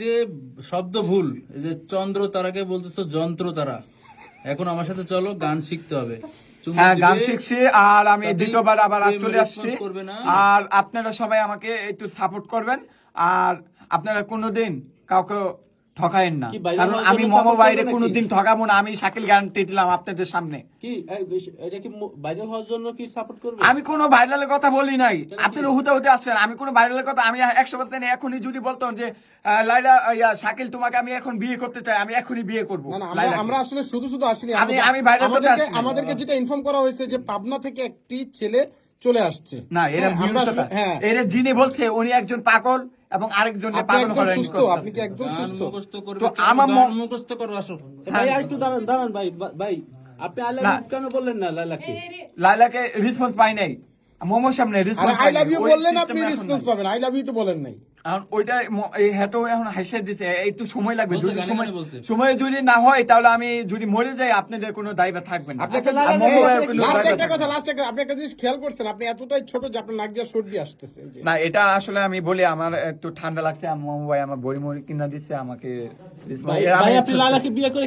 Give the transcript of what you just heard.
যে শব্দ ভুল, এই যে চন্দ্র তারাকে বলতেছো যন্ত্র তারা। এখন আমার সাথে চলো, গান শিখতে হবে। চুমু হ্যাঁ, দিবে, গান শিখছি আর আমি তাতেই দ্বিতীয়বার আবার প্রেম চলে আসছি। response করবে না। আর আপনারা সবাই আমাকে একটু সাপোর্ট করবেন, আর আপনারা কোনোদিন কাউকে ঠকায়েন না, কি বাইরে কারণ হওয়ার আমি জন্য মোমো support বাইরে করবে নাকি? কোনোদিন ঠকাবো না। আমি শাকিল গ্যারান্টি দিলাম আপনাদের সামনে। কি এটা কি ভাইরাল হওয়ার জন্য কি সাপোর্ট করবে? আমি কোনো ভাইরালের কথা বলি নাই, আপনারা হুতে হুতে আসছেন। আমি কোনো ভাইরালের কথা, আমি 100% এখনই যদি বলতাম যে লাইলা শাকিল তোমাকে আমি এখন বিয়ে করতে চাই, আমি এখনই বিয়ে করবো। না না, লাইলাকে। আমরা আসলে শুধু আসিনি। আমি বাইরে করতে আসছি না। আমাদেরকে যেটা ইনফর্ম করা হয়েছে যে পাবনা থেকে একটি ছেলে চলে আসছে। না, এরা হ্যাঁ, আমরা আসলে হ্যাঁ, এরা যিনি বলছে উনি একজন পাগল এবং আরেকজন আপনি পাগল একদম হয়রানি সুস্থ, আপনি কি করতেছে। একদম গান সুস্থ? মুখস্থ করবে, তো চলো, আমার গান মুখস্থ করো, আসো। ভাই আর একটু দাঁড়ান ভাই ভাই, আপনি আই লাভ না। ইউ কেন বললেন না লাইলাকে? লাইলাকে রেসপন্স পাই নাই, মোমোর সামনে আর রেসপন্স আই লাভ ইউ বললেন, আপনি রেসপন্স পাবেন, আই লাভ ইউ তো বলেন নাই। এখন ওইটা হেতো এখন হাসিয়ে দিছে, একটু সময় লাগবে। বলছে, যদি গানে সময় গানে বলছে। সময় যদি না হয় তাহলে আমি যদি মরে যাই আপনাদের কোনো দায়ভার থাকবে না। আপনি আর মোমো ভাইয়ের কোনো লাস্ট দায়ভার একটা থাকবে কথা, না। লাস্ট একটা, আপনি একটা জিনিস খেয়াল করছেন, আপনি এতটাই ছোট যে আপনার নাক দিয়ে সর্দি আসতেছে। এই যে না, এটা আসলে আমি বলি আমার একটু ঠান্ডা লাগছে। মোমো ভাই আমার বড়ি মরি কিনা দিচ্ছে আমাকে। ভাই আপনি লাইলাকে বিয়ে করে